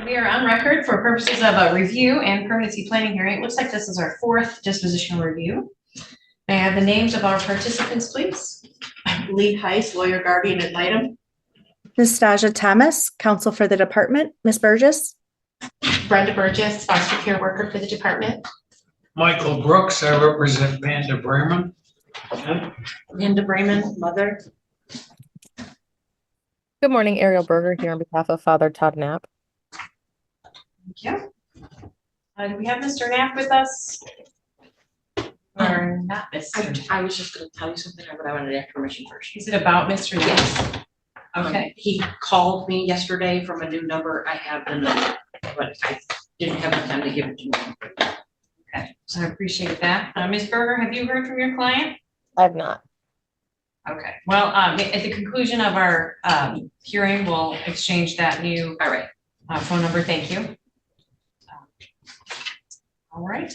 We are on record for purposes of a review and permanency planning hearing. It looks like this is our fourth dispositional review. May I have the names of our participants, please? Lee Heiss, lawyer guardian ad litem. Ms. Stasia Thomas, counsel for the department. Ms. Burgess. Brenda Burgess, foster care worker for the department. Michael Brooks, I represent Vanda Bremen. Linda Bremen, mother. Good morning, Ariel Berger here on behalf of Father Todd Knapp. Thank you. Do we have Mr. Knapp with us? Or not Mr. I was just going to tell you something, but I wanted to have permission first. Is it about Mr. Knapp? Yes. Okay. He called me yesterday from a new number. I have the number, but I didn't have the time to give it to him. Okay, so I appreciate that. Ms. Berger, have you heard from your client? I have not. Okay, well, at the conclusion of our hearing, we'll exchange that new phone number. Thank you. All right,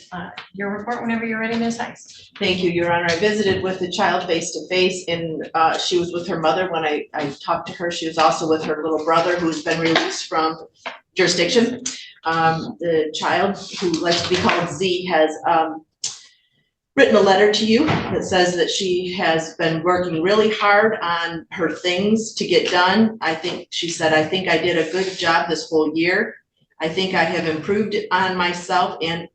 your report whenever you're ready, Ms. Heiss. Thank you, Your Honor. I visited with the child face to face, and she was with her mother when I talked to her. She was also with her little brother, who's been released from jurisdiction. The child, who likes to be called Z, has written a letter to you that says that she has been working really hard on her things to get done. She said, I think I did a good job this whole year. I think I have improved on myself and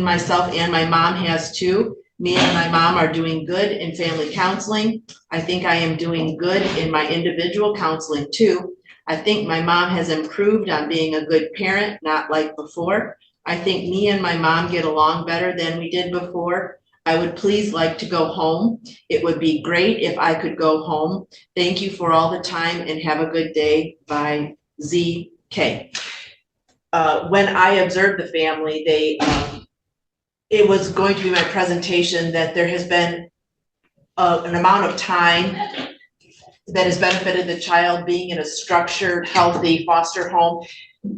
my mom has too. Me and my mom are doing good in family counseling. I think I am doing good in my individual counseling too. I think my mom has improved on being a good parent, not like before. I think me and my mom get along better than we did before. I would please like to go home. It would be great if I could go home. Thank you for all the time and have a good day. By ZK. When I observed the family, it was going to be my presentation that there has been an amount of time that has benefited the child being in a structured, healthy foster home,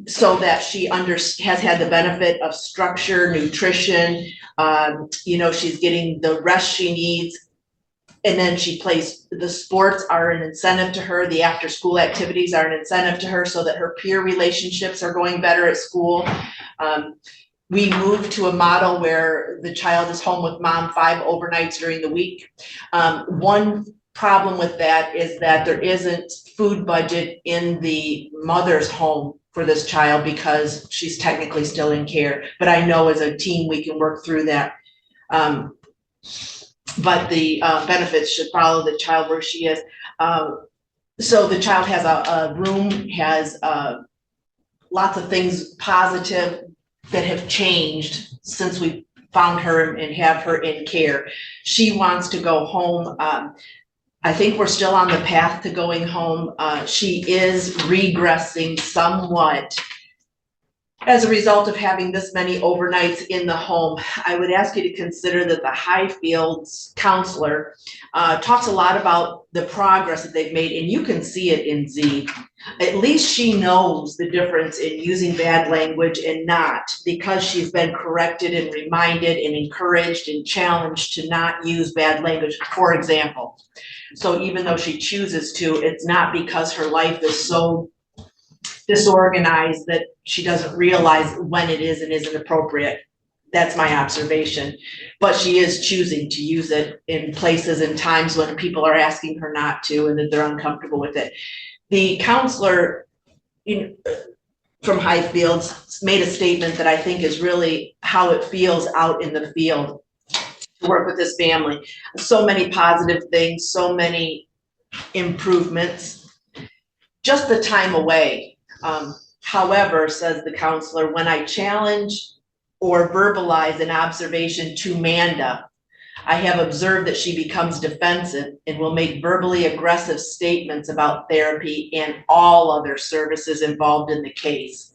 so that she has had the benefit of structure, nutrition. She's getting the rest she needs. And then the sports are an incentive to her. The after school activities are an incentive to her so that her peer relationships are going better at school. We moved to a model where the child is home with mom 5 overnights during the week. One problem with that is that there isn't food budget in the mother's home for this child because she's technically still in care. But I know as a team we can work through that. But the benefits should follow the child where she is. So the child has a room, has lots of things positive that have changed since we found her and have her in care. She wants to go home. I think we're still on the path to going home. She is regressing somewhat as a result of having this many overnights in the home. I would ask you to consider that the Highfields counselor talks a lot about the progress that they've made, and you can see it in Z. At least she knows the difference in using bad language and not, because she's been corrected and reminded and encouraged and challenged to not use bad language, for example. So even though she chooses to, it's not because her life is so disorganized that she doesn't realize when it is and isn't appropriate. That's my observation. But she is choosing to use it in places and times when people are asking her not to and that they're uncomfortable with it. The counselor from Highfields made a statement that I think is really how it feels out in the field to work with this family. So many positive things, so many improvements, just the time away. However, says the counselor, when I challenge or verbalize an observation to Manda, I have observed that she becomes defensive and will make verbally aggressive statements about therapy and all other services involved in the case.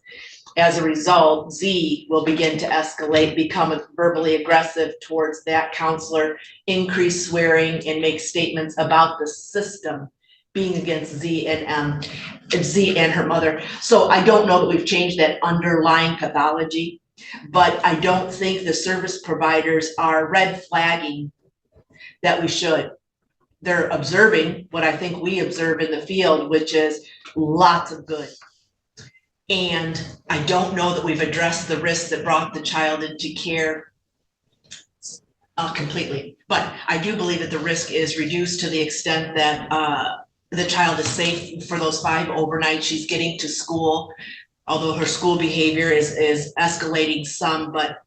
As a result, Z will begin to escalate, become verbally aggressive towards that counselor, increase swearing, and make statements about the system being against Z and her mother. So I don't know that we've changed that underlying pathology, but I don't think the service providers are red flagging that we should. They're observing what I think we observe in the field, which is lots of good. And I don't know that we've addressed the risks that brought the child into care completely. But I do believe that the risk is reduced to the extent that the child is safe for those 5 overnights. She's getting to school, although her school behavior is escalating some, but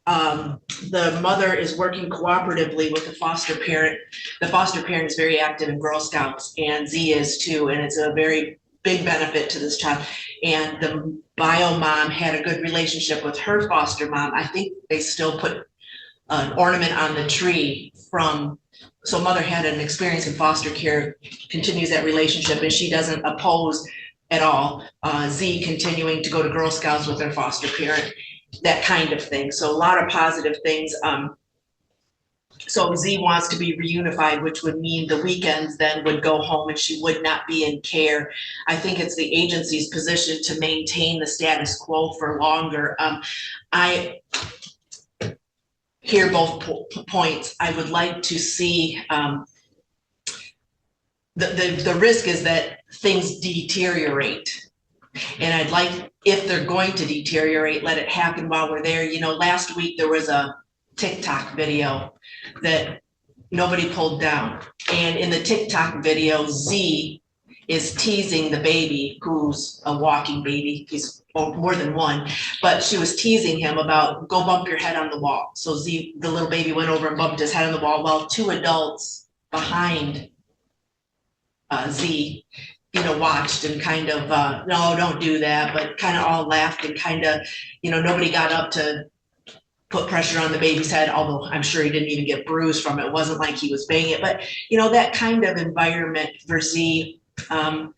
the mother is working cooperatively with the foster parent. The foster parent is very active in Girl Scouts, and Z is too, and it's a very big benefit to this child. And the bio mom had a good relationship with her foster mom. I think they still put an ornament on the tree so mother had an experience in foster care, continues that relationship, and she doesn't oppose at all Z continuing to go to Girl Scouts with her foster parent, that kind of thing. So a lot of positive things. So Z wants to be reunified, which would mean the weekends then would go home and she would not be in care. I think it's the agency's position to maintain the status quo for longer. I hear both points. I would like to see the risk is that things deteriorate. And I'd like, if they're going to deteriorate, let it happen while we're there. You know, last week there was a TikTok video that nobody pulled down. And in the TikTok video, Z is teasing the baby, who's a walking baby. He's more than one, but she was teasing him about, go bump your head on the wall. So Z, the little baby, went over and bumped his head on the wall, while 2 adults behind Z, you know, watched and kind of, no, don't do that, but kind of all laughed and kind of, you know, nobody got up to put pressure on the baby's head, although I'm sure he didn't even get bruised from it. It wasn't like he was banging it, but you know, that kind of environment for Z, I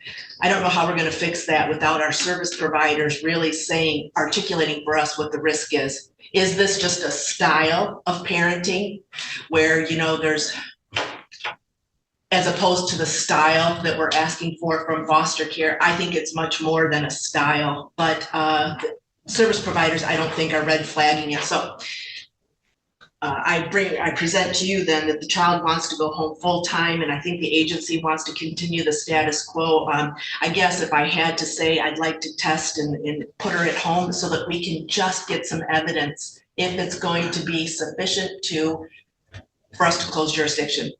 don't know how we're going to fix that without our service providers really saying, articulating for us what the risk is. Is this just a style of parenting where, you know, there's, as opposed to the style that we're asking for from foster care? I think it's much more than a style, but service providers, I don't think, are red flagging it. So I present to you then that the child wants to go home full time, and I think the agency wants to continue the status quo. I guess if I had to say, I'd like to test and put her at home so that we can just get some evidence if it's going to be sufficient for us to close jurisdiction.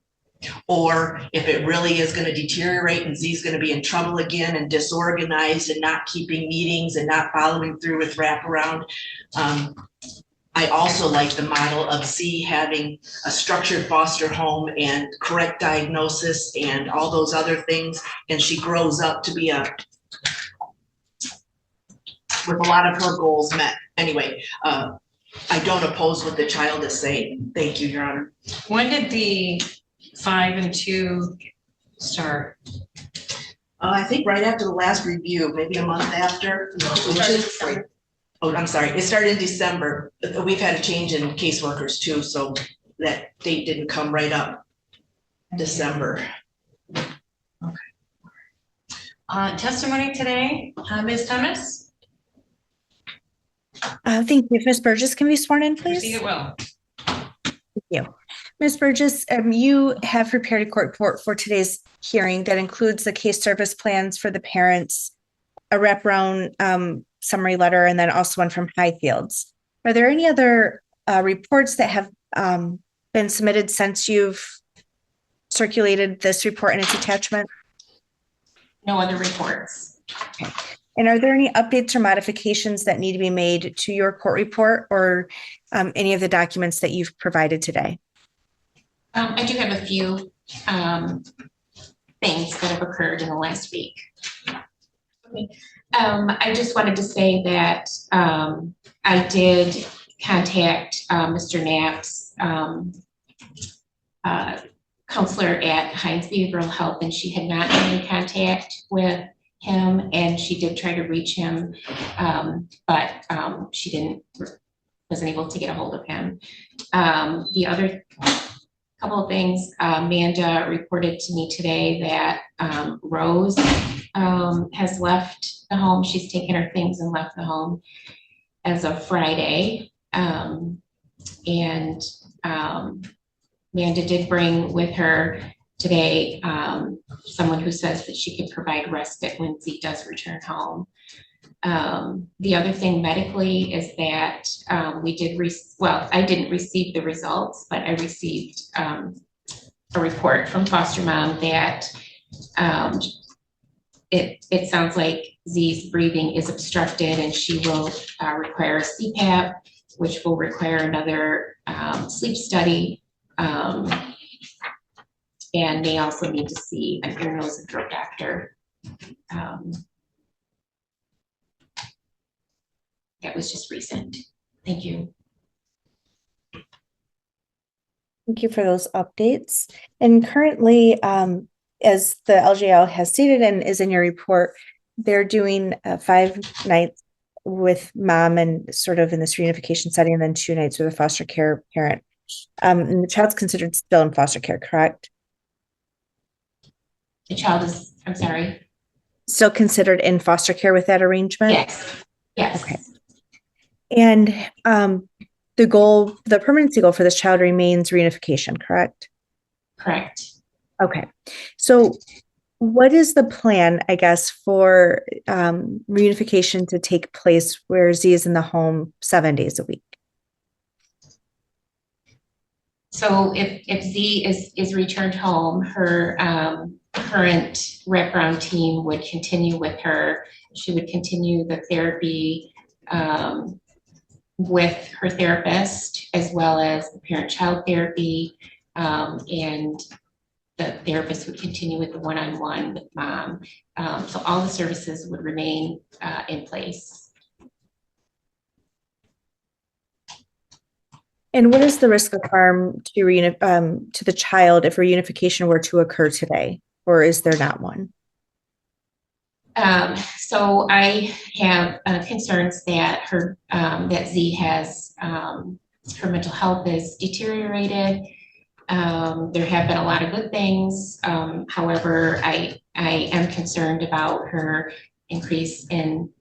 Or if it really is going to deteriorate and Z's going to be in trouble again and disorganized and not keeping meetings and not following through with wraparound. I also like the model of Z having a structured foster home and correct diagnosis and all those other things. And she grows up to be with a lot of her goals met. Anyway, I don't oppose what the child is saying. Thank you, Your Honor. When did the 5 and 2 start? I think right after the last review, maybe a month after. Oh, I'm sorry. It started in December. We've had a change in caseworkers too, so that date didn't come right up. December. Testimony today, Ms. Thomas? Thank you. If Ms. Burgess can be sworn in, please. Proceed at will. Thank you. Ms. Burgess, you have prepared a court report for today's hearing that includes the case service plans for the parents, a wraparound summary letter, and then also one from Highfields. Are there any other reports that have been submitted since you've circulated this report and its attachment? No other reports. Okay. And are there any updates or modifications that need to be made to your court report or any of the documents that you've provided today? I do have a few things that have occurred in the last week. Okay. I just wanted to say that I did contact Mr. Knapp's counselor at Hines Behavioral Health, and she had not been in contact with him, and she did try to reach him, but she wasn't able to get a hold of him. The other couple of things, Amanda reported to me today that Rose has left the home. She's taken her things and left the home as of Friday. And Amanda did bring with her today someone who says that she could provide respite when Z does return home. The other thing medically is that I didn't receive the results, but I received a report from foster mom that it sounds like Z's breathing is obstructed and she will require a CPAP, which will require another sleep study. And they also need to see an ear, nose, and throat doctor. That was just recent. Thank you. Thank you for those updates. And currently, as the LGL has stated and is in your report, they're doing 5 nights with mom and sort of in this reunification setting, and then 2 nights with a foster care parent. And the child's considered still in foster care, correct? The child is, I'm sorry. Still considered in foster care with that arrangement? Yes, yes. Okay. And the permanency goal for this child remains reunification, correct? Correct. Okay. So what is the plan, I guess, for reunification to take place where Z is in the home 7 days a week? So if Z is returned home, her current wraparound team would continue with her. She would continue the therapy with her therapist, as well as the parent-child therapy, and the therapist would continue with the one-on-one with mom. So all the services would remain in place. And what is the risk of harm to the child if reunification were to occur today, or is there not one? So I have concerns that that Z has, her mental health is deteriorated. There have been a lot of good things. However, I am concerned about her increase in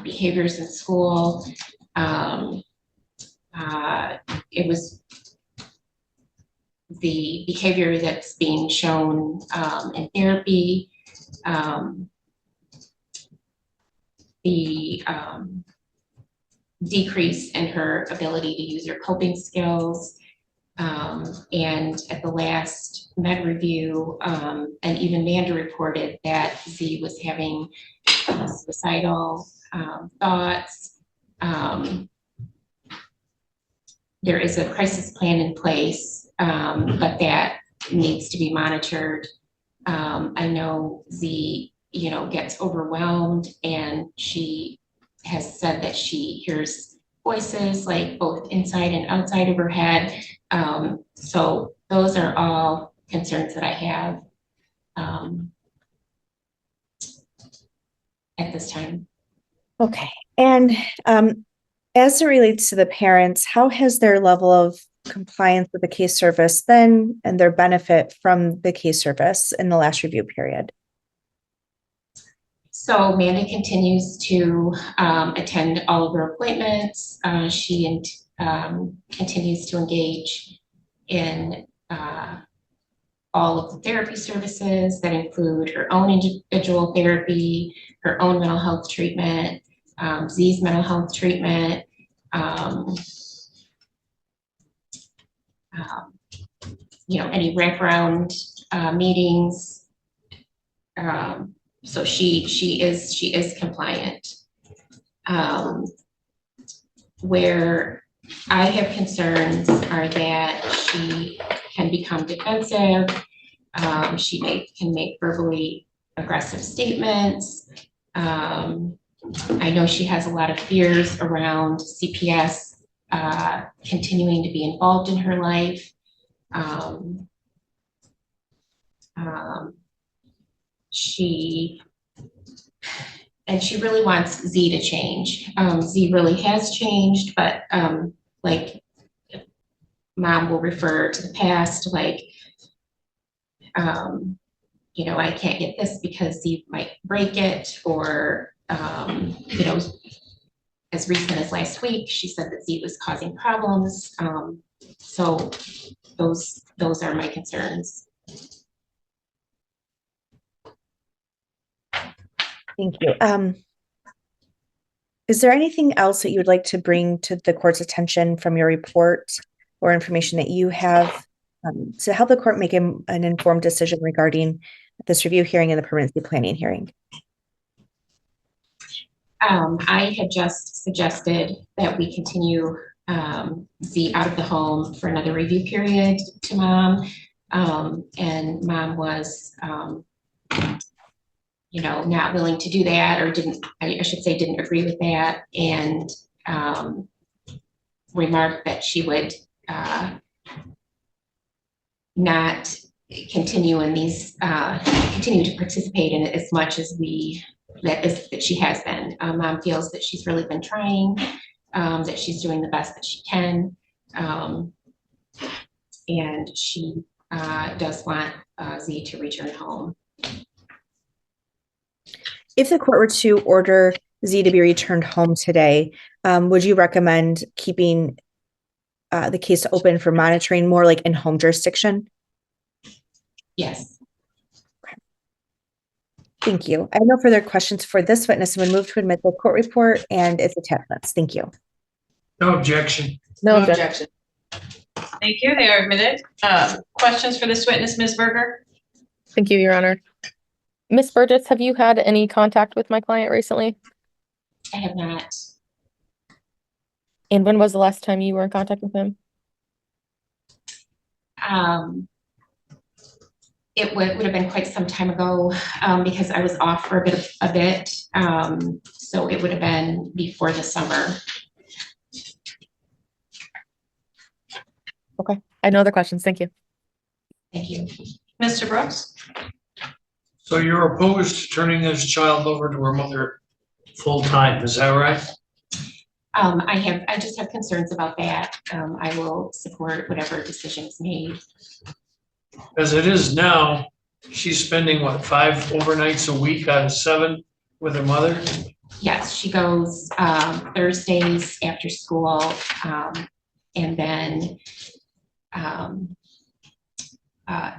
behaviors in school. It was the behavior that's being shown in therapy, the decrease in her ability to use her coping skills. And at the last med review, and even Manda reported that Z was having suicidal thoughts. There is a crisis plan in place, but that needs to be monitored. I know Z, gets overwhelmed, and she has said that she hears voices like both inside and outside of her head. So those are all concerns that I have at this time. Okay. And as it relates to the parents, how has their level of compliance with the case service been and their benefit from the case service in the last review period? So Amanda continues to attend all of her appointments. She continues to engage in all of the therapy services that include her own individual therapy, her own mental health treatment, Z's mental health treatment, any wraparound meetings. So she is compliant. Where I have concerns are that she can become defensive. She can make verbally aggressive statements. I know she has a lot of fears around CPS continuing to be involved in her life. She really wants Z to change. Z really has changed, but like mom will refer to the past, like, I can't get this because Z might break it, or, as recent as last week, she said that Z was causing problems. So those are my concerns. Thank you. Is there anything else that you would like to bring to the court's attention from your report or information that you have to help the court make an informed decision regarding this review hearing and the permanency planning hearing? I had just suggested that we continue Z out of the home for another review period to mom. And mom was, not willing to do that, or I should say didn't agree with that, and remarked that she would not continue in these, continue to participate in it as much as that she has been. Mom feels that she's really been trying, that she's doing the best that she can. And she does want Z to return home. If the court were to order Z to be returned home today, would you recommend keeping the case open for monitoring more like in home jurisdiction? Yes. Thank you. I have no further questions for this witness. I'm going to move to admit the court report and its attachments. Thank you. No objection. No No objection. objection. Thank you. They are admitted. Questions for this witness, Ms. Berger? Thank you, Your Honor. Ms. Burgess, have you had any contact with my client recently? I have not. And when was the last time you were in contact with him? It would have been quite some time ago, because I was off for a bit. So it would have been before the summer. Okay. I have no other questions. Thank you. Thank you. Mr. Brooks? So you're opposed to turning this child over to her mother full-time, is that right? I just have concerns about that. I will support whatever decision is made. As it is now, she's spending what, 5 overnights a week out of 7 with her mother? Yes, she goes Thursdays after school, and then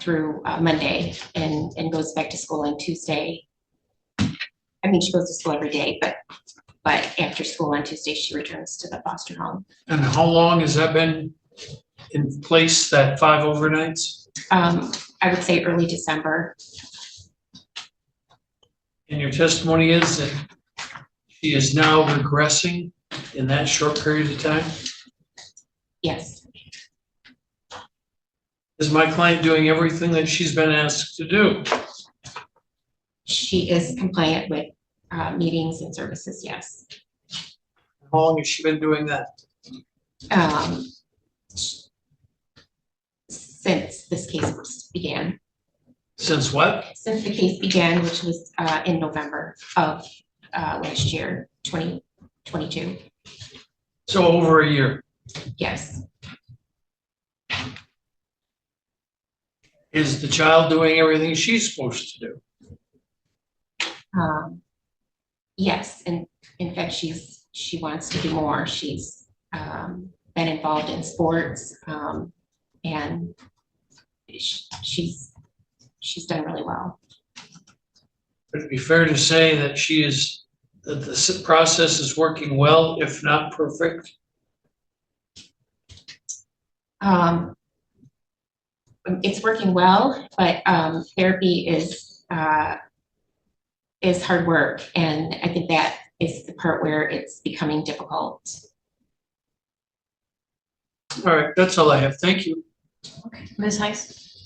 through Monday, and goes back to school on Tuesday. I mean, she goes to school every day, but after school on Tuesday, she returns to the foster home. And how long has that been in place, that 5 overnights? I would say early December. And your testimony is that she is now regressing in that short period of time? Yes, Is my client doing everything that she's been asked to do? she is compliant with meetings and services, yes. How long has she been doing that? Since this case began. Since what? Since the case began, which was in November of last year, 2022. So over a year. Yes, Is the child doing everything she's supposed to do? yes, and in fact, she wants to do more. She's been involved in sports, and she's done really well. Would it be fair to say that that the process is working well, if not perfect? It's working well, but therapy is hard work, and I think that is the part where it's becoming difficult. All right, that's all I have. Thank you. Okay. Ms. Heiss?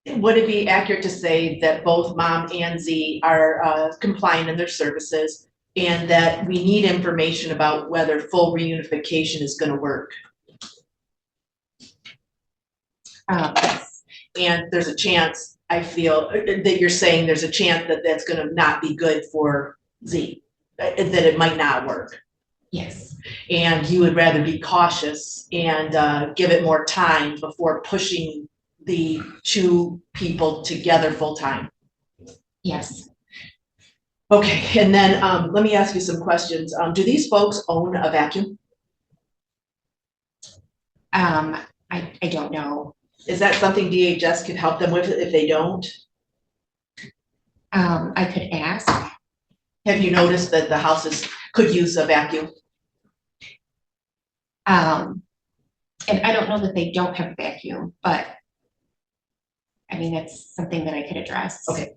Would it be accurate to say that both mom and Z are compliant in their services, and that we need information about whether full reunification is going to work? Yes. And there's a chance, I feel, that you're saying there's a chance that that's going to not be good for Z, that it might not work. Yes. And you would rather be cautious and give it more time before pushing the 2 people together full-time. Yes. Okay, and then let me ask you some questions. Do these folks own a vacuum? I don't know. Is that something DHS could help them with if they don't? I could ask. Have you noticed that the houses could use a vacuum? And I don't know that they don't have a vacuum, but I mean, that's something that I could address. Okay.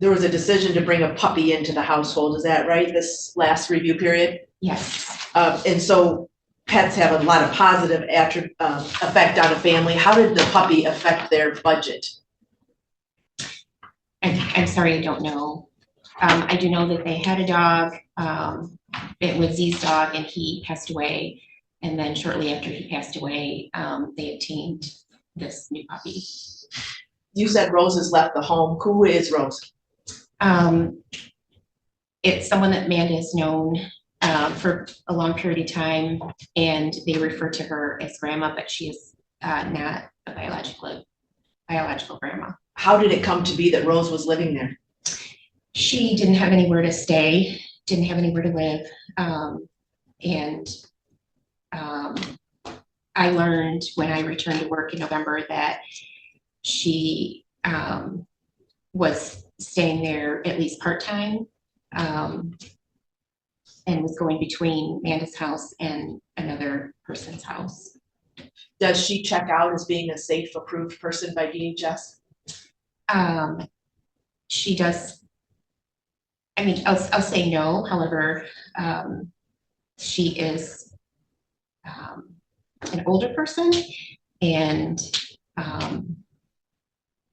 There was a decision to bring a puppy into the household, is that right, this last review period? Yes. And so pets have a lot of positive effect on a family. How did the puppy affect their budget? I'm sorry, I don't know. I do know that they had a dog. It was Z's dog and he passed away. And then shortly after he passed away, they obtained this new puppy. You said Rose has left the home. Who is Rose? It's someone that Amanda has known for a long period of time, and they refer to her as grandma, but she is not a biological grandma. How did it come to be that Rose was living there? She didn't have anywhere to stay, didn't have anywhere to live, and I learned when I returned to work in November that she was staying there at least part-time, and was going between Amanda's house and another person's house. Does she check out as being a safe, approved person by DHS? She does. I mean, I'll say no. However, she is an older person and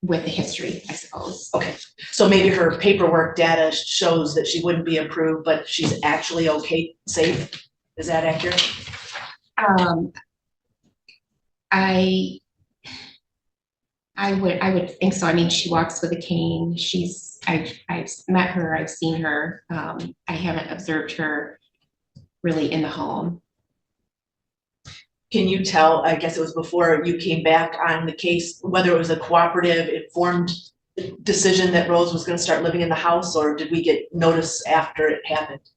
with a history, I suppose. Okay, so maybe her paperwork data shows that she wouldn't be approved, but she's actually okay, safe. Is that accurate? I would think so. I mean, she walks with a cane. I've met her, I've seen her. I haven't observed her really in the home. Can you tell, I guess it was before you came back on the case, whether it was a cooperative, informed decision that Rose was gonna start living in the house, or did we get notice after it happened?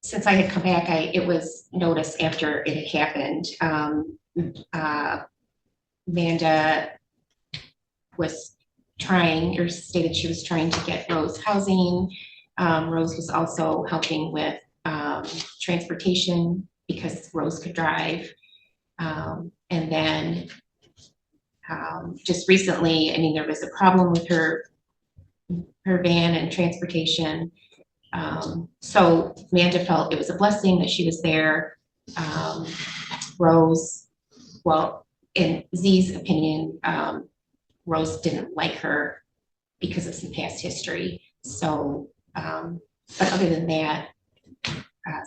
Since I had come back, it was noticed after it had happened. Amanda was trying, or stated she was trying to get Rose housing. Rose was also helping with transportation because Rose could drive. And then just recently, I mean, there was a problem with her van and transportation. So Amanda felt it was a blessing that she was there. Rose, well, in Z's opinion, Rose didn't like her because of some past history. So, but other than that,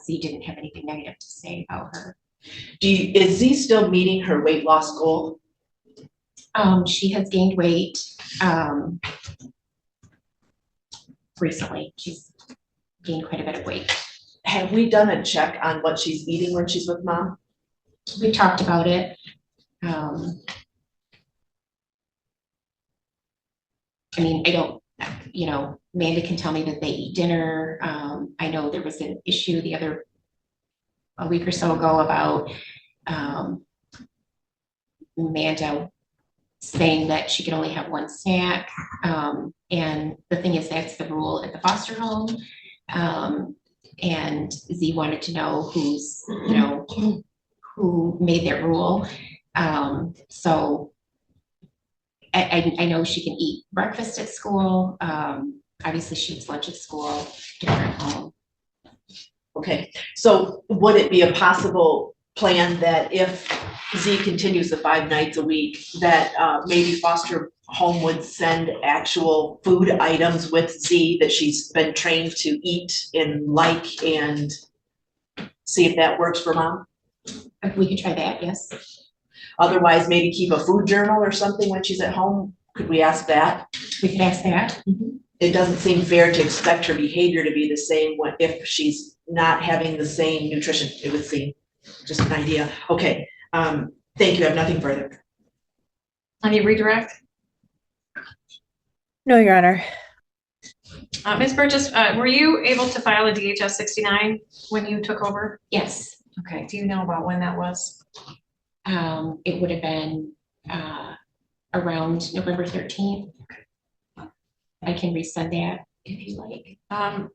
Z didn't have anything negative to say about her. Is Z still meeting her weight loss goal? She has gained weight recently. She's gained quite a bit of weight. Have we done a check on what she's eating when she's with mom? We talked about it. I mean, I don't, you know, Amanda can tell me that they eat dinner. I know there was an issue a week or so ago about Amanda saying that she could only have one snack. And the thing is, that's the rule at the foster home. And Z wanted to know who's, you know, who made that rule. So I know she can eat breakfast at school. Obviously she eats lunch at school, dinner at home. Okay, so would it be a possible plan that if Z continues the 5 nights a week, that maybe foster home would send actual food items with Z that she's been trained to eat and like, and see if that works for mom? We could try that, yes. Otherwise, maybe keep a food journal or something when she's at home. Could we ask that? We could ask that. Mm-hmm. It doesn't seem fair to expect her behavior to be the same if she's not having the same nutrition, it would seem. Just an idea. Okay, thank you. I have nothing further. Any redirect? No, Your Honor. Ms. Burgess, were you able to file a DHS 69 when you took over? Yes. Okay, do you know about when that was? It would have been around November 13th. I can resend that if you like.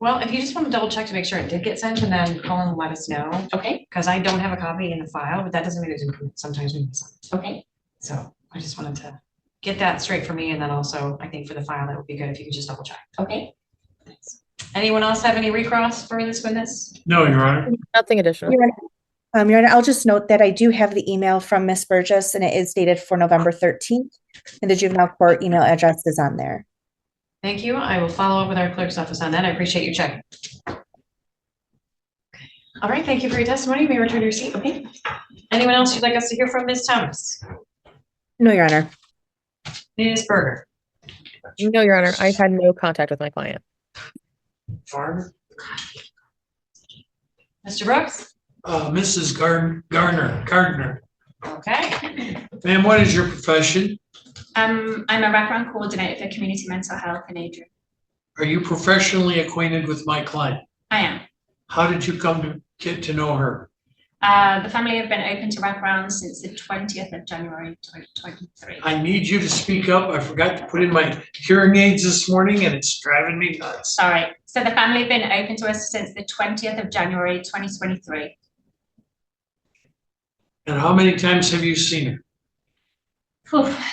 Well, if you just want to double check to make sure it did get sent and then call and let us know, Okay, because I don't have a copy in the file, but that doesn't mean it didn't, come in. Sometimes we miss it. okay. So I just wanted to get that straight for me, and then also I think for the file, that would be good if you could just double check. Okay. Thanks. Anyone else have any recross for this witness? No, Your Honor. Nothing additional. Your Honor, I'll just note that I do have the email from Ms. Burgess, and it is dated for November 13th, and the juvenile court email address is on there. Thank you. I will follow up with our clerk's office on that. I appreciate you checking. All right, thank you for your testimony. You may return to your seat. Okay. Anyone else you'd like us to hear from? Ms. Thomas? No, Your Honor. Ms. Berger? No, Your Honor, I've had no contact with my client. Farmer? Mr. Brooks? Mrs. Gardner. Okay. Ma'am, what is your profession? I'm a wraparound coordinator for community mental health in Adrian. Are you professionally acquainted with my client? I am. How did you come to get to know her? The family have been open to wraparound since the 20th of January 2023. I need you to speak up. I forgot to put in my hearing aids this morning and it's driving me nuts. Sorry. So the family have been open to us since the 20th of January 2023. And how many times have you seen her?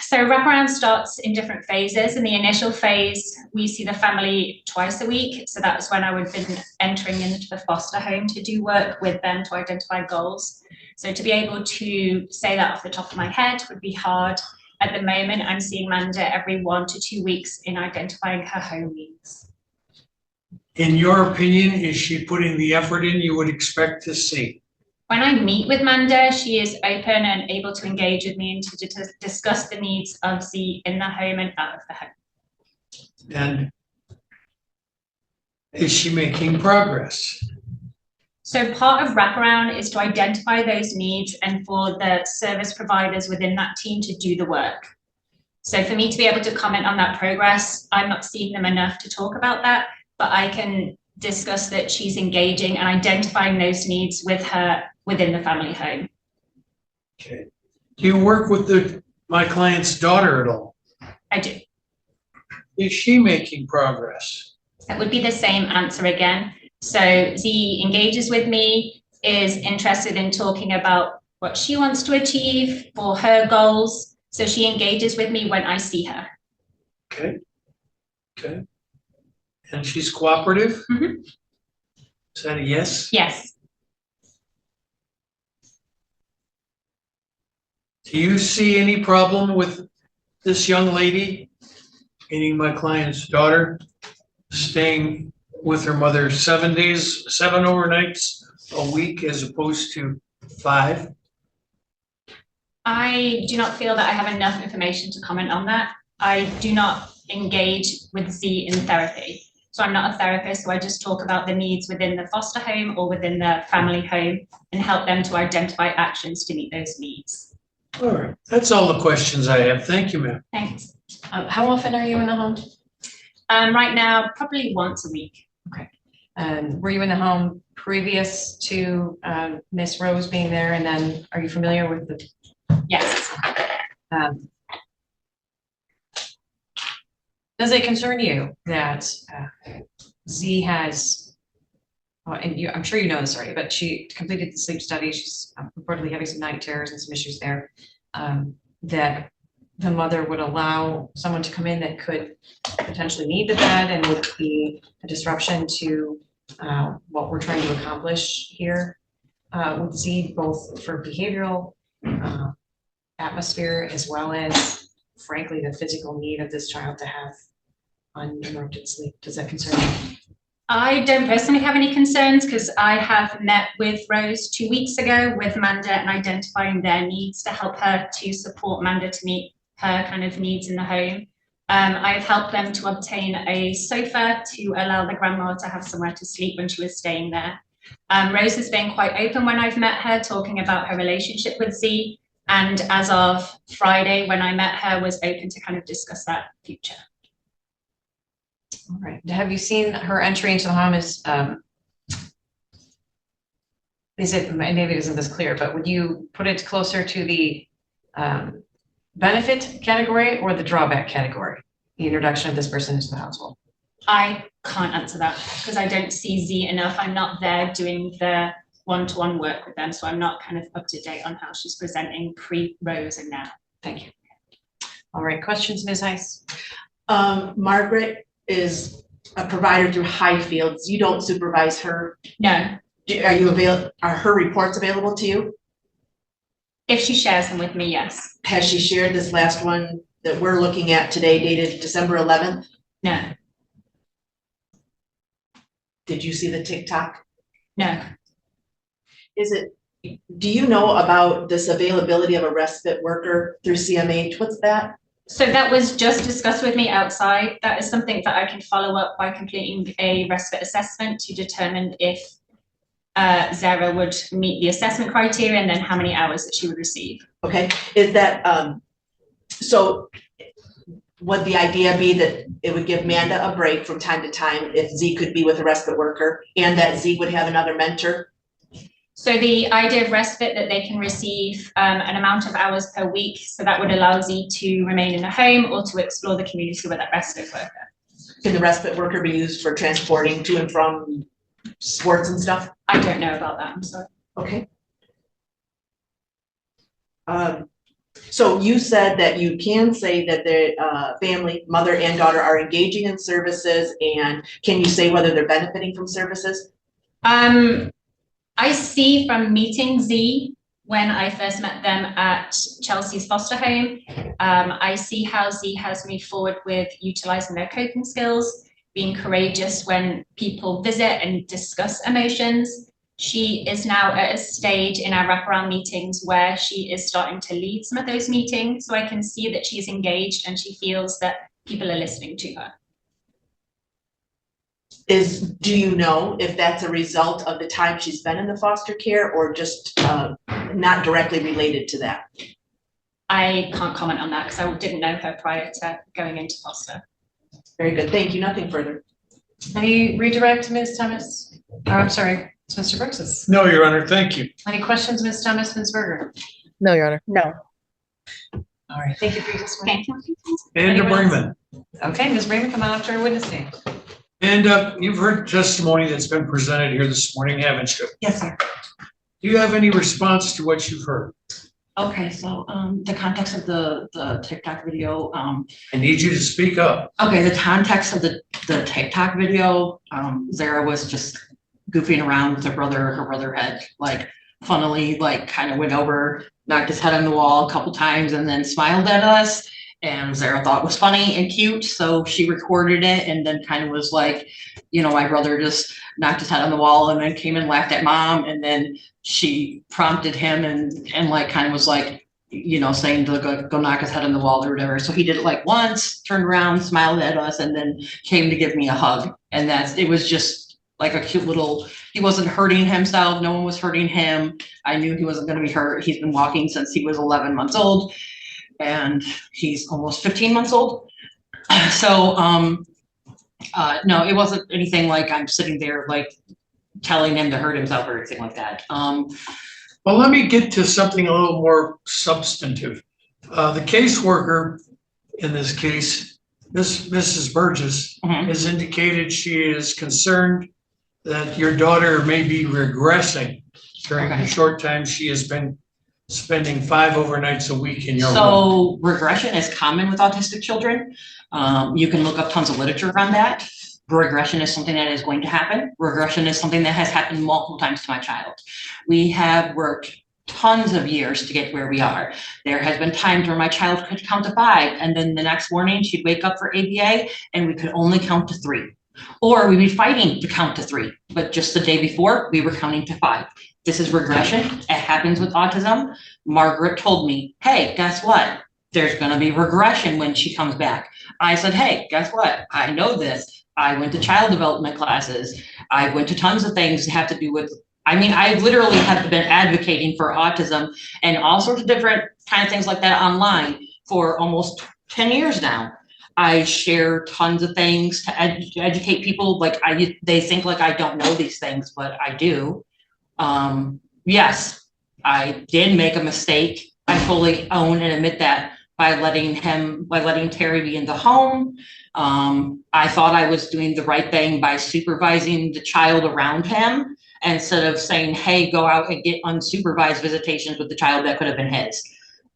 So wraparound starts in different phases. In the initial phase, we see the family twice a week. So that's when I would have been entering into the foster home to do work with them to identify goals. So to be able to say that off the top of my head would be hard. At the moment, I'm seeing Manda every 1 to 2 weeks in identifying her home needs. In your opinion, is she putting the effort in you would expect to see? When I meet with Manda, she is open and able to engage with me and to discuss the needs of Z in the home and out of the home. And is she making progress? So part of wraparound is to identify those needs and for the service providers within that team to do the work. So for me to be able to comment on that progress, I'm not seeing them enough to talk about that, but I can discuss that she's engaging and identifying those needs with her within the family home. Okay. Do you work with my client's daughter at all? I do. Is she making progress? That would be the same answer again. So Z engages with me, is interested in talking about what she wants to achieve for her goals. So she engages with me when I see her. Okay. Okay. And she's cooperative? Mhm. Is that a yes? Yes. Do you see any problem with this young lady, meaning my client's daughter, staying with her mother 7 days, 7 overnights a week as opposed to 5? I do not feel that I have enough information to comment on that. I do not engage with Z in therapy. So I'm not a therapist, so I just talk about the needs within the foster home or within the family home and help them to identify actions to meet those needs. All right, that's all the questions I have. Thank you, ma'am. Thanks. How often are you in the home? Right now, probably once a week. Were you in the home previous to Miss Rose being there? And then are you familiar with the? Yes. Does it concern you that Z has, and I'm sure you know this already, but she completed the sleep study. She's reportedly having some night terrors and some issues there. That the mother would allow someone to come in that could potentially need the bed and would be a disruption to what we're trying to accomplish here with Z, both for behavioral atmosphere as well as, frankly, the physical need of this child to have uninterrupted sleep. Does that concern you? I don't personally have any concerns because I have met with Rose 2 weeks ago with Manda and identifying their needs to help her to support Manda to meet her kind of needs in the home. I've helped them to obtain a sofa to allow the grandma to have somewhere to sleep when she was staying there. Rose has been quite open when I've met her, talking about her relationship with Z. And as of Friday, when I met her, was open to kind of discuss that future. All right. Have you seen her entry into the home is it, maybe it isn't this clear, but would you put it closer to the benefit category or the drawback category? the introduction of this person into the household? I can't answer that because I don't see Z enough. I'm not there doing the one-to-one work with them, so I'm not kind of up to date on how she's presenting pre-Rose and now. Thank you. All right, questions, Ms. Heiss? Margaret is a provider through Highfields. You don't supervise her. No, Are her reports available to you? if she shares them with me, yes. Has she shared this last one that we're looking at today dated December 11th? No, Did you see the TikTok? no. Do you know about this availability of a respite worker through CMH? What's that? So that was just discussed with me outside. That is something that I can follow up by completing a respite assessment to determine if Zara would meet the assessment criteria and then how many hours that she would receive. Okay, is that, so would the idea be that it would give Manda a break from time to time if Z could be with a respite worker and that Z would have another mentor? So the idea of respite that they can receive an amount of hours per week, so that would allow Z to remain in a home or to explore the community with that respite worker. Can the respite worker be used for transporting to and from sports and stuff? I don't know about that, I'm sorry. Okay. So you said that you can say that the family, mother and daughter are engaging in services, and can you say whether they're benefiting from services? I see from meeting Z when I first met them at Chelsea's foster home, I see how Z has moved forward with utilizing their coping skills, being courageous when people visit and discuss emotions. She is now at a stage in our wraparound meetings where she is starting to lead some of those meetings. So I can see that she's engaged and she feels that people are listening to her. Do you know if that's a result of the time she's been in the foster care or just not directly related to that? I can't comment on that because I didn't know her prior to going into foster. Very good, thank you, nothing further. Any redirect, Ms. Thomas? Oh, I'm sorry, it's Mr. Brooks's. No, Your Honor, thank you. Any questions, Ms. Thomas, Ms. Berger? No, Your Honor. No. All right, thank you for your testimony. Thank you. And Anyone else? Bremen. Okay, Ms. Raymond, come on up to our witness stand. And you've heard testimony that's been presented here this morning, haven't you? Yes, sir. Do you have any response to what you've heard? Okay, so the context of the TikTok video, I need you to speak up. okay, the context of the TikTok video, Zara was just goofing around with her brother had like funnily like kind of went over, knocked his head on the wall a couple times and then smiled at us. And Zara thought it was funny and cute, so she recorded it and then kind of was like, you know, my brother just knocked his head on the wall and then came and laughed at mom, and then she prompted him and like kind of was like, you know, saying to go knock his head on the wall or whatever. So he did it like once, turned around, smiled at us, and then came to give me a hug. And it was just like a cute little, he wasn't hurting himself, no one was hurting him. I knew he wasn't gonna be hurt. He's been walking since he was 11 months old. And he's almost 15 months old. So, no, it wasn't anything like I'm sitting there like telling him to hurt himself or anything like that. Well, let me get to something a little more substantive. The caseworker in this case, Mrs. Burgess, has indicated she is concerned that your daughter may be regressing during the short time she has been spending 5 overnights a week in your home. So regression is common with autistic children. You can look up tons of literature on that. Regression is something that is going to happen. Regression is something that has happened multiple times to my child. We have worked tons of years to get where we are. There has been times where my child could count to 5, and then the next morning she'd wake up for ABA and we could only count to 3. Or we'd be fighting to count to 3, but just the day before we were counting to 5. This is regression. It happens with autism. Margaret told me, hey, guess what? There's going to be regression when she comes back. I said, hey, guess what? I know this. I went to child development classes. I went to tons of things that have to do with, I mean, I literally have been advocating for autism and all sorts of different kind of things like that online for almost 10 years now. I share tons of things to educate people. Like they think like I don't know these things, but I do. Yes, I did make a mistake. I fully own and admit that. by letting Terry be in the home. I thought I was doing the right thing by supervising the child around him instead of saying, hey, go out and get unsupervised visitations with the child that could have been his.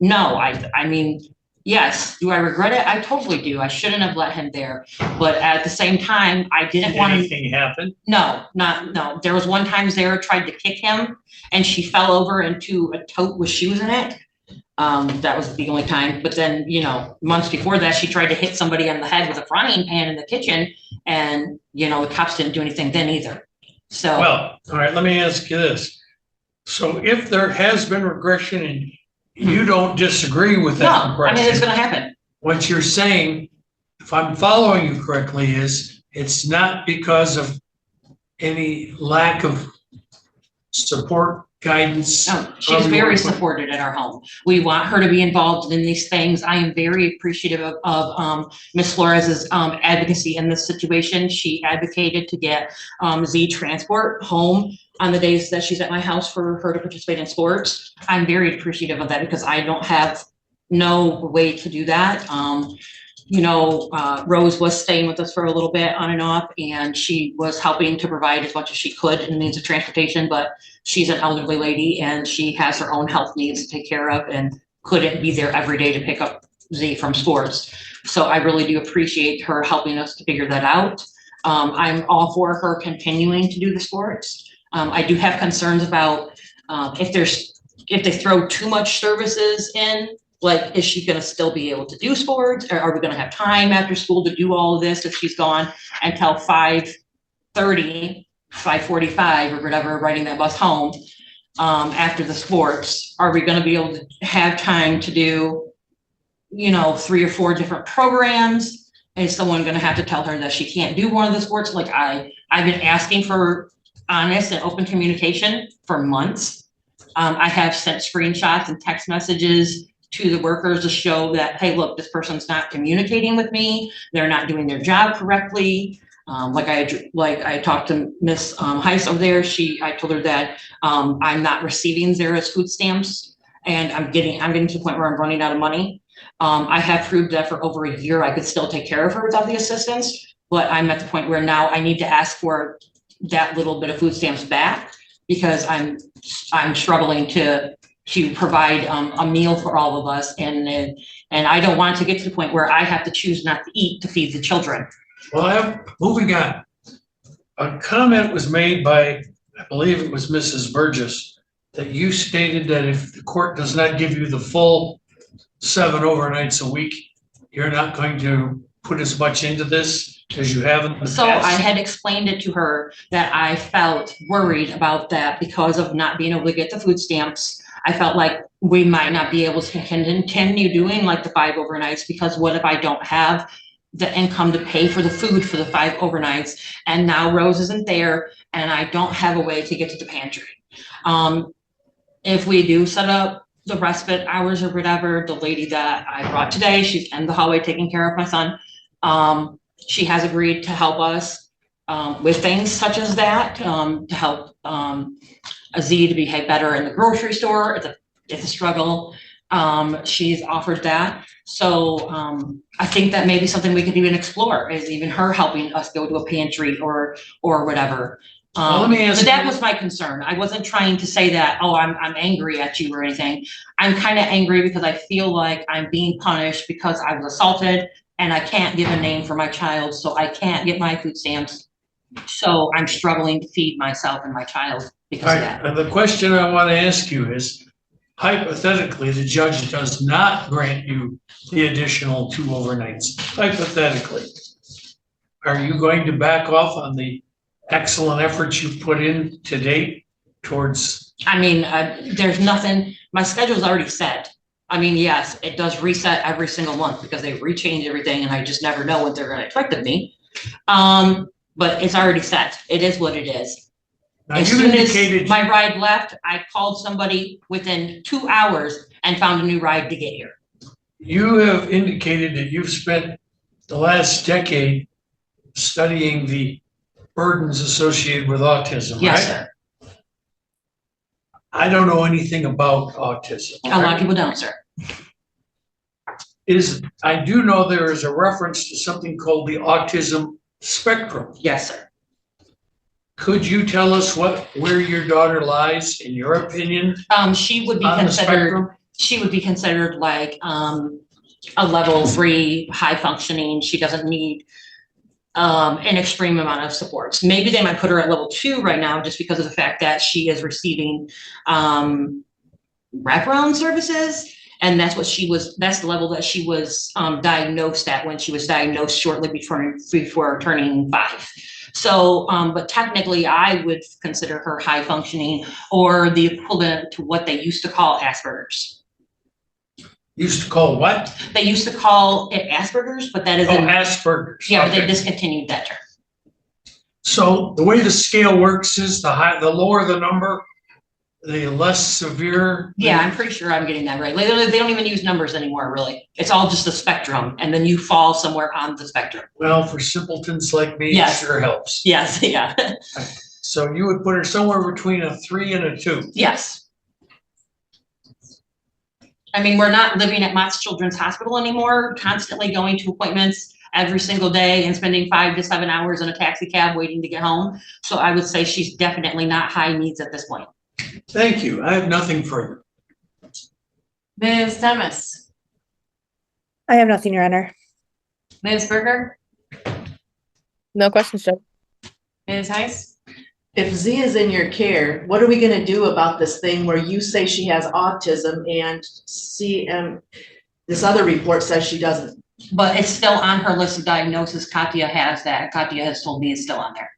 No, I mean, yes, do I regret it? I totally do. I shouldn't have let him there. But at the same time, I didn't Did want to. anything happen? No. There was one time Zara tried to kick him and she fell over into a tote with shoes in it. That was the only time. But then, you know, months before that, she tried to hit somebody on the head with a frying pan in the kitchen. And, you know, the cops didn't do anything then either. So. Well, all right, let me ask you this. So if there has been regression and you don't disagree with that No, I mean, it's regression, gonna happen. what you're saying, if I'm following you correctly, is it's not because of any lack of support, guidance. No, she's very supported at our home. We want her to be involved in these things. I am very appreciative of Ms. Flores's advocacy in this situation. She advocated to get Z transport home on the days that she's at my house for her to participate in sports. I'm very appreciative of that because I don't have no way to do that. You know, Rose was staying with us for a little bit on and off, and she was helping to provide as much as she could in means of transportation, but she's an elderly lady and she has her own health needs to take care of and couldn't be there every day to pick up Z from sports. So I really do appreciate her helping us to figure that out. I'm all for her continuing to do the sports. I do have concerns about if they throw too much services in, like, is she gonna still be able to do sports? Or are we gonna have time after school to do all of this if she's gone until 5:30, 5:45 or whatever, riding that bus home after the sports? Are we gonna be able to have time to do, you know, 3 or 4 different programs? Is someone gonna have to tell her that she can't do one of the sports? Like I've been asking for honest and open communication for months. I have sent screenshots and text messages to the workers to show that, hey, look, this person's not communicating with me. They're not doing their job correctly. Like I talked to Miss Heiss over there. I told her that I'm not receiving Zara's food stamps, and I'm getting to the point where I'm running out of money. I have proved that for over a year I could still take care of her without the assistance, but I'm at the point where now I need to ask for that little bit of food stamps back because I'm struggling to provide a meal for all of us, and I don't want to get to the point where I have to choose not to eat to feed the children. Well, moving on. A comment was made by, I believe it was Mrs. Burgess, that you stated that if the court does not give you the full 7 overnights a week, you're not going to put as much into this as you have in the past. So I had explained it to her that I felt worried about that because of not being able to get the food stamps. I felt like we might not be able to continue doing like the 5 overnights because what if I don't have the income to pay for the food for the 5 overnights, and now Rose isn't there and I don't have a way to get to the pantry. If we do set up the respite hours or whatever, the lady that I brought today, she's in the hallway taking care of my son. She has agreed to help us with things such as that, to help Z to behave better in the grocery store. It's a struggle. She's offered that. So I think that may be something we could even explore, is even her helping us go to a pantry or whatever. Well, let me ask but that you- was my concern. I wasn't trying to say that, oh, I'm angry at you or anything. I'm kind of angry because I feel like I'm being punished because I was assaulted and I can't give a name for my child, so I can't get my food stamps. So I'm struggling to feed myself and my child because All of right, that. and the question I want to ask you is, hypothetically, the judge does not grant you the additional 2 overnights, hypothetically. Are you going to back off on the excellent efforts you've put in to date towards? I mean, there's nothing, my schedule's already set. I mean, yes, it does reset every single month because they rechange everything and I just never know what they're gonna expect of me. But it's already set. It is what it is. Now, As you soon as indicated, my ride left, I called somebody within 2 hours and found a new ride to get here. you have indicated that you've spent the last decade studying the burdens associated with autism, right? Yes, sir. I don't know anything about autism. A lot of people don't, sir. I do know there is a reference to something called the autism spectrum. Yes, sir. Could you tell us where your daughter lies, in your opinion, She would be on the considered, spectrum? she would be considered like, a level 3 high functioning. She doesn't need an extreme amount of supports. Maybe they might put her at level 2 right now just because of the fact that she is receiving wraparound services. And that's the level that she was diagnosed at when she was diagnosed shortly before turning 5. So, but technically I would consider her high functioning, or the equivalent to what they used to call Asperger's. Used to call what? They used to call it Asperger's, but that is Oh, Asperger's. yeah, Okay. they discontinued that term. So the way the scale works is the lower the number, the less severe. Yeah, I'm pretty sure I'm getting that right. Like, they don't even use numbers anymore, really. It's all just a spectrum, and then you fall somewhere on the spectrum. Well, for simpletons like me, it Yes. sure helps. Yes, yeah, So you would put her somewhere between a 3 and a 2. yes. I mean, we're not living at Mott's Children's Hospital anymore, constantly going to appointments every single day and spending 5 to 7 hours in a taxi cab waiting to get home. So I would say she's definitely not high needs at this point. Thank you. I have nothing further. Ms. Demis, I have nothing, Your Honor. Ms. Berger, No questions, Judge. Ms. Heiss? If Z is in your care, what are we gonna do about this thing where you say she has autism and this other report says she doesn't? But it's still on her list of diagnosis. Katya has that. Katya has told me it's still on there.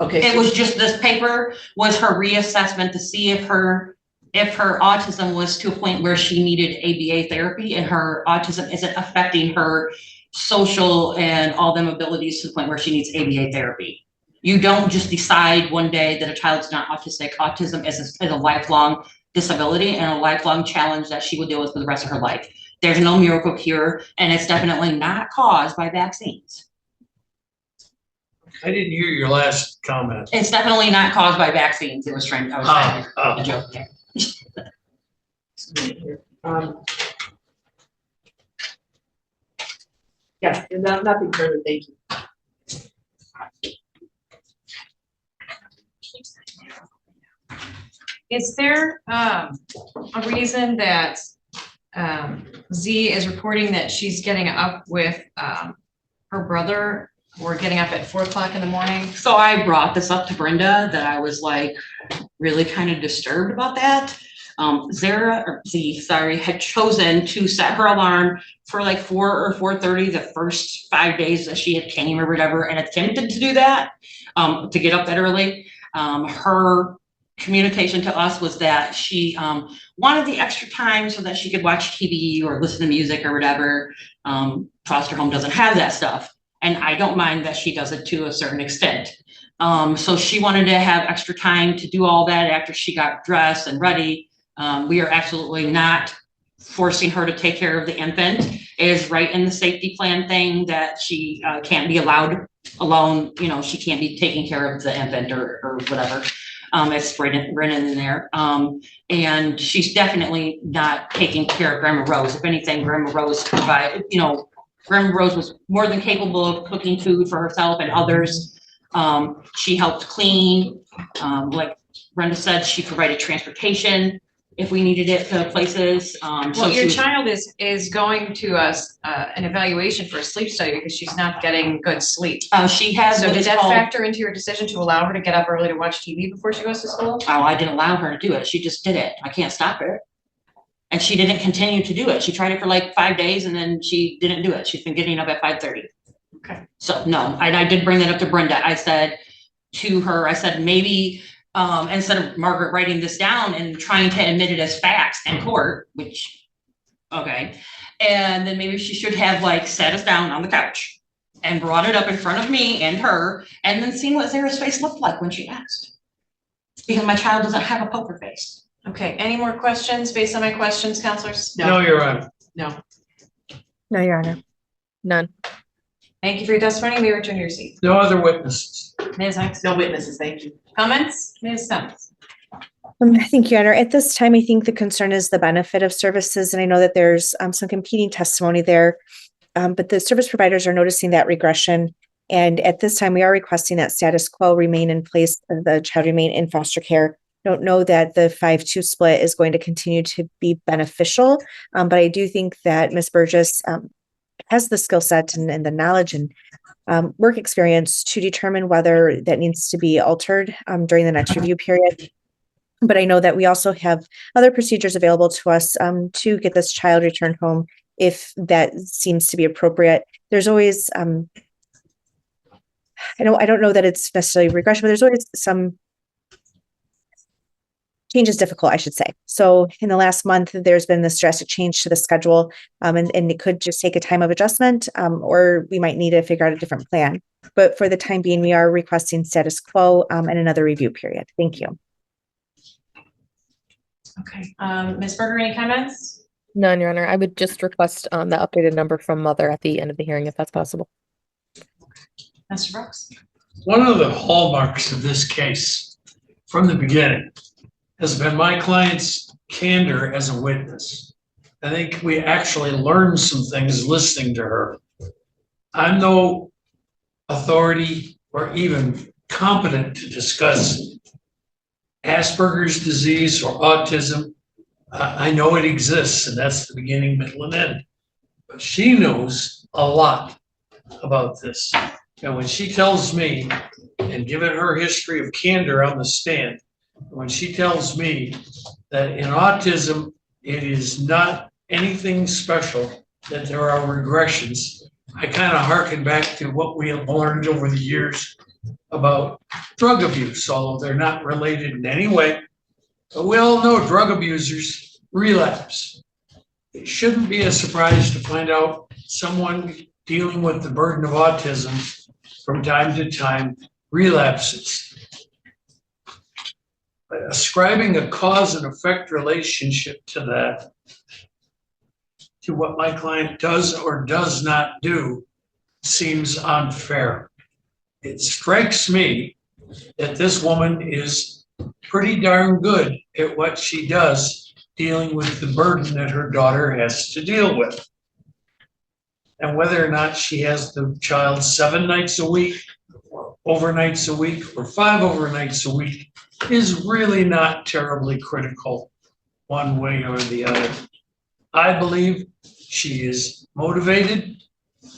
Okay. It was just, this paper was her reassessment to see if her autism was to a point where she needed ABA therapy, and her autism isn't affecting her social and all them abilities to the point where she needs ABA therapy. You don't just decide one day that a child's not autistic. Autism is a lifelong disability and a lifelong challenge that she will deal with for the rest of her life. There's no miracle cure, and it's definitely not caused by vaccines. I didn't hear your last comment. It's definitely not caused by vaccines. I was trying to joke there. Yes, nothing further, thank you. Is there a reason that Z is reporting that she's getting up with her brother, or getting up at 4 o'clock in the morning? So I brought this up to Brenda, that I was like really kind of disturbed about that. Z had chosen to set her alarm for like 4 or 4:30 the first 5 days that she had came or whatever, and attempted to do that, to get up that early. Her communication to us was that she wanted the extra time so that she could watch TV or listen to music or whatever. Foster home doesn't have that stuff. And I don't mind that she does it to a certain extent. So she wanted to have extra time to do all that after she got dressed and ready. We are absolutely not forcing her to take care of the infant. It is right in the safety plan thing that she can't be allowed alone. You know, she can't be taking care of the infant or whatever. It's written in there. And she's definitely not taking care of Grandma Rose. If anything, Grandma Rose provided, Grandma Rose was more than capable of cooking food for herself and others. She helped clean. Like Brenda said, she provided transportation if we needed it to places. Well, your child is going to an evaluation for a sleep study because she's not getting good sleep. She has. So did that factor into your decision to allow her to get up early to watch TV before she goes to school? Oh, I didn't allow her to do it. She just did it. I can't stop her. And she didn't continue to do it. She tried it for like 5 days and then she didn't do it. She's been getting up at 5:30. Okay. So no, and I did bring that up to Brenda. I said to her, maybe instead of Margaret writing this down and trying to admit it as facts in court, which, okay. And then maybe she should have like sat us down on the couch and brought it up in front of me and her, and then seen what Zara's face looked like when she asked. Because my child doesn't have a poker face. Okay, any more questions based on my questions, counselors? No, Your Honor. No. No, Your Honor. None. Thank you for your testimony. We return to your seat. No other witnesses. Ms. Hicks? No witnesses, thank you. Comments? Ms. Simmons? Thank you, Honor. At this time, I think the concern is the benefit of services, and I know that there's some competing testimony there. But the service providers are noticing that regression. And at this time, we are requesting that status quo remain in place, the child remain in foster care. Don't know that the 5-2 split is going to continue to be beneficial. But I do think that Ms. Burgess has the skill set and the knowledge and work experience to determine whether that needs to be altered during the next review period. But I know that we also have other procedures available to us to get this child returned home if that seems to be appropriate. There's always, I don't know that it's necessarily regression, but there's always some change is difficult, I should say. So in the last month, there's been this drastic change to the schedule, and it could just take a time of adjustment, or we might need to figure out a different plan. But for the time being, we are requesting status quo and another review period. Thank you. Okay, Ms. Berger, any comments? None, Your Honor. I would just request the updated number from mother at the end of the hearing, if that's possible. Mr. Brooks? One of the hallmarks of this case from the beginning has been my client's candor as a witness. I think we actually learned some things listening to her. I'm no authority or even competent to discuss Asperger's disease or autism. I know it exists, and that's the beginning, middle, and end. But she knows a lot about this. And when she tells me, and given her history of candor on the stand, when she tells me that in autism, it is not anything special, that there are regressions, I kind of hearken back to what we have learned over the years about drug abuse, although they're not related in any way. But we all know drug abusers relapse. It shouldn't be a surprise to find out someone dealing with the burden of autism from time to time relapses. But ascribing a cause and effect relationship to that, to what my client does or does not do, seems unfair. It strikes me that this woman is pretty darn good at what she does, dealing with the burden that her daughter has to deal with. And whether or not she has the child 7 nights a week, or overnights a week, or 5 overnights a week is really not terribly critical one way or the other. I believe she is motivated.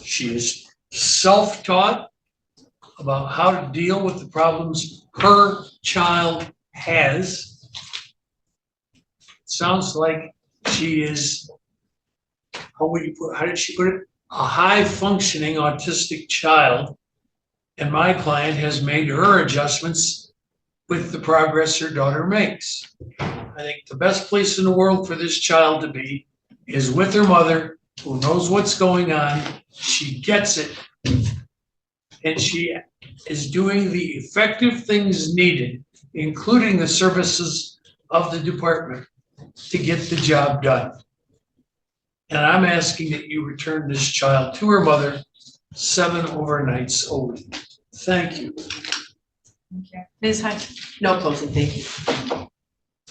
She is self-taught about how to deal with the problems her child has. It sounds like she is, how did she put it? A high-functioning autistic child, and my client has made her adjustments with the progress her daughter makes. I think the best place in the world for this child to be is with her mother, who knows what's going on. She gets it, and she is doing the effective things needed, including the services of the department, to get the job done. And I'm asking that you return this child to her mother 7 overnights a week. Thank you. Thank you. Ms. Hunt? No closing, thank you.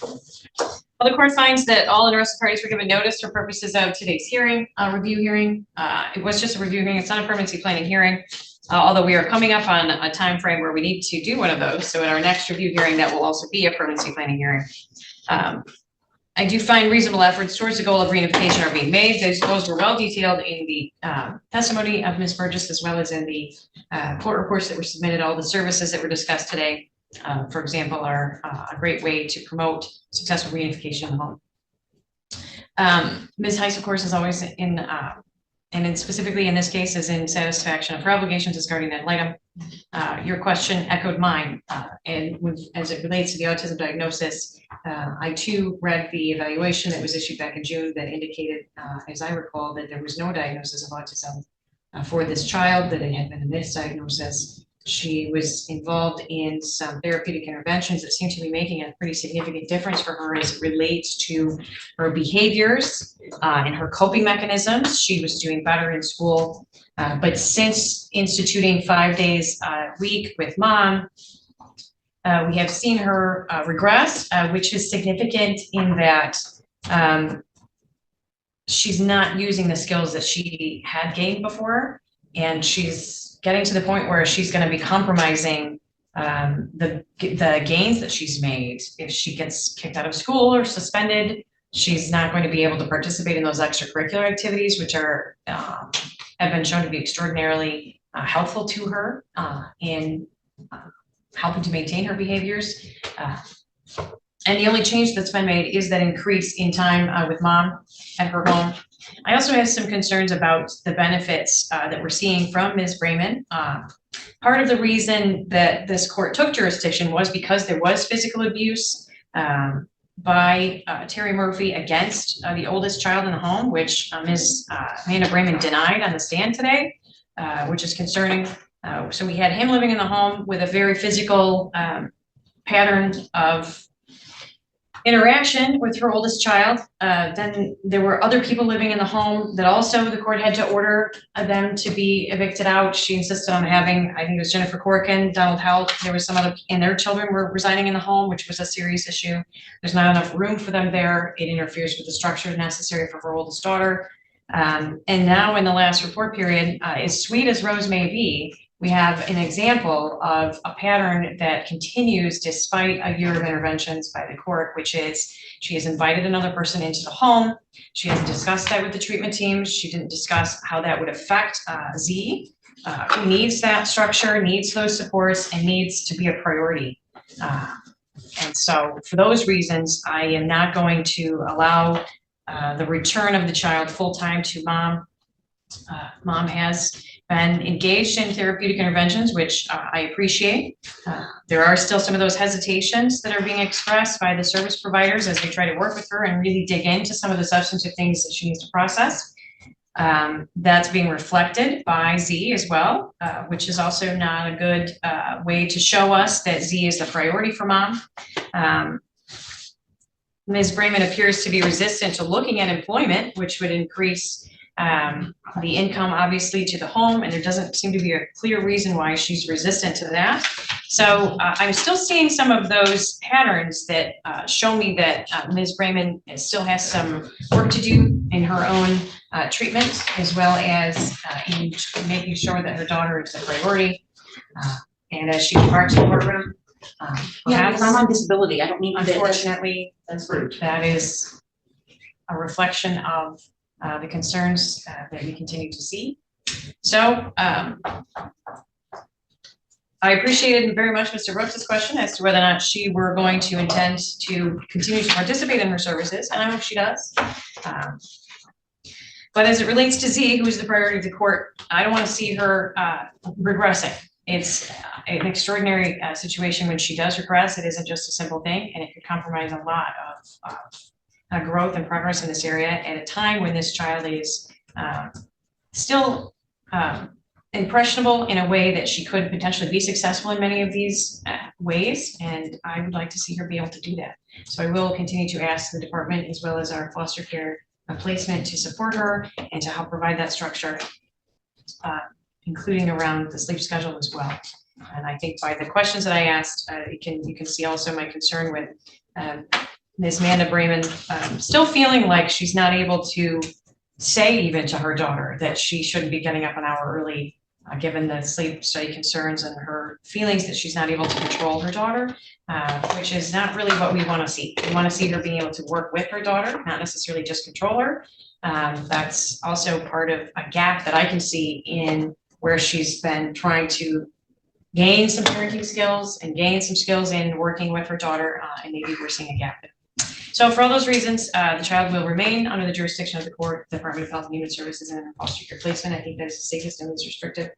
Well, the court finds that all interested parties were given notice for purposes of today's hearing, review hearing. It was just a review hearing. It's not a permanency planning hearing, although we are coming up on a time frame where we need to do one of those. So in our next review hearing, that will also be a permanency planning hearing. I do find reasonable efforts towards the goal of reunification are being made. Those were well detailed in the testimony of Ms. Burgess, as well as in the court reports that were submitted. All the services that were discussed today, for example, are a great way to promote successful reunification of the home. Ms. Heiss, of course, is always in, and specifically in this case, is in satisfaction of her obligations as guardian ad litem. Your question echoed mine, and as it relates to the autism diagnosis, I too read the evaluation that was issued back in June that indicated, as I recall, that there was no diagnosis of autism for this child, that it had been a misdiagnosis. She was involved in some therapeutic interventions that seem to be making a pretty significant difference for her as it relates to her behaviors and her coping mechanisms. She was doing better in school, but since instituting 5 days a week with mom, We have seen her regress, which is significant in that she's not using the skills that she had gained before, and she's getting to the point where she's going to be compromising the gains that she's made. If she gets kicked out of school or suspended, she's not going to be able to participate in those extracurricular activities, which are have been shown to be extraordinarily helpful to her in helping to maintain her behaviors. And the only change that's been made is that increase in time with mom at her home. I also have some concerns about the benefits that we're seeing from Ms. Brayman. Part of the reason that this court took jurisdiction was because there was physical abuse by Terry Murphy against the oldest child in the home, which Ms. Amanda Brayman denied on the stand today, which is concerning. So we had him living in the home with a very physical pattern of interaction with her oldest child. Then there were other people living in the home that also the court had to order them to be evicted out. She insisted on having, I think it was Jennifer Corkin, Donald Held, there was some other, and their children were residing in the home, which was a serious issue. There's not enough room for them there. It interferes with the structure necessary for her oldest daughter. And now in the last report period, as sweet as Rose may be, we have an example of a pattern that continues despite a year of interventions by the court, which is she has invited another person into the home. She hasn't discussed that with the treatment teams. She didn't discuss how that would affect Z, who needs that structure, needs those supports, and needs to be a priority. And so for those reasons, I am not going to allow the return of the child full-time to mom. Mom has been engaged in therapeutic interventions, which I appreciate. There are still some of those hesitations that are being expressed by the service providers as they try to work with her and really dig into some of the substantive things that she needs to process. That's being reflected by Z as well, which is also not a good way to show us that Z is the priority for mom. Ms. Brayman appears to be resistant to looking at employment, which would increase the income obviously to the home, and there doesn't seem to be a clear reason why she's resistant to that. So I'm still seeing some of those patterns that show me that Ms. Brayman still has some work to do in her own treatment, as well as in making sure that her daughter is a priority. And as she departs the courtroom, Yeah, because I'm on disability, I don't need to. unfortunately, That's rude. that is a reflection of the concerns that we continue to see. So I appreciated very much Mr. Brooks's question as to whether or not she were going to intend to continue to participate in her services, and I hope she does. But as it relates to Z, who is the priority of the court, I don't want to see her regressing. It's an extraordinary situation when she does regress. It isn't just a simple thing, and it could compromise a lot of growth and progress in this area at a time when this child is still impressionable in a way that she could potentially be successful in many of these ways, and I would like to see her be able to do that. So I will continue to ask the department as well as our foster care placement to support her and to help provide that structure, including around the sleep schedule as well. And I think by the questions that I asked, you can see also my concern with Ms. Amanda Brayman still feeling like she's not able to say even to her daughter that she shouldn't be getting up an hour early, given the sleep study concerns and her feelings that she's not able to control her daughter, which is not really what we want to see. We want to see her being able to work with her daughter, not necessarily just control her. That's also part of a gap that I can see in where she's been trying to gain some parenting skills and gain some skills in working with her daughter, and maybe we're seeing a gap there. So for all those reasons, the child will remain under the jurisdiction of the court, Department of Health and Human Services, and foster care placement. I think that is the safest and least restrictive,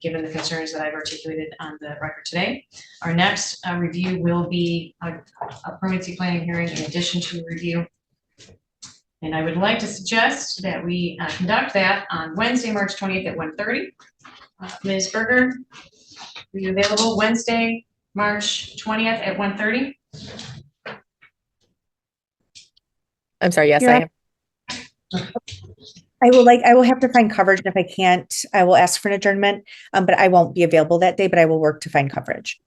given the concerns that I've articulated on the record today. Our next review will be a permanency planning hearing in addition to a review. And I would like to suggest that we conduct that on Wednesday, March 20th at 1:30. Ms. Berger, are you available Wednesday, March 20th at 1:30? I'm sorry, yes, You're I am. I will have to find coverage. And if I can't, I will ask for an adjournment, but I won't be available that day, but I will work to find coverage.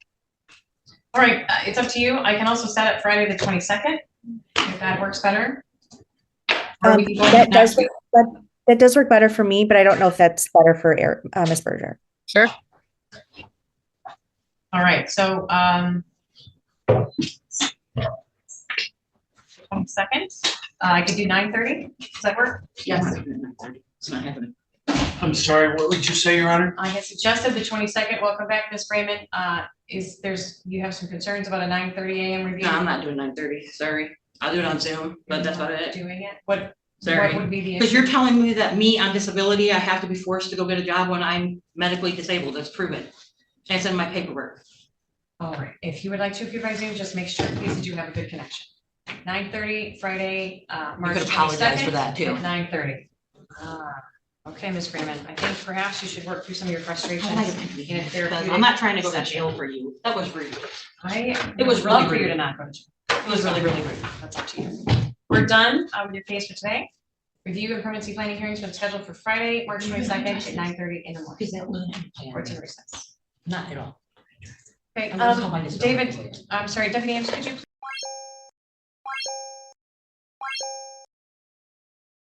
All right, it's up to you. I can also set up Friday the 22nd, if that works better. Or we can go That into next does, week. that does work better for me, but I don't know if that's better for Ms. Berger. Sure. All right, so, 22nd, I could do 9:30. Does that work? Yes. It's not happening. I'm sorry, what would you say, Your Honor? I had suggested the 22nd. Welcome back, Ms. Freeman. You have some concerns about a 9:30 a.m. review? No, I'm not doing 9:30, sorry. I'll do it on Zoom, but that's about it. Doing it? What Sorry. would be the Because issue? you're telling me that me on disability, I have to be forced to go get a job when I'm medically disabled. That's proven. And it's in my paperwork. All right, if you would like to appear by Zoom, just make sure, please, that you have a good connection. 9:30, Friday, March 22nd. could apologize for that, too. At 9:30. Okay, Ms. Freeman, I think perhaps you should work through some of your frustrations. in a therapeutic I'm not trying to go to session. jail for you. That was rude. It was really love for you rude. to not go to jail. It was really, really rude. That's up to you. We're done with your case for today. Review and permanency planning hearings been scheduled for Friday, March 22nd at 9:30 in the morning. Is that what Or it's in recess. Not at all. Okay, I'm just hoping it's- David, I'm sorry, Deputy Ames, could you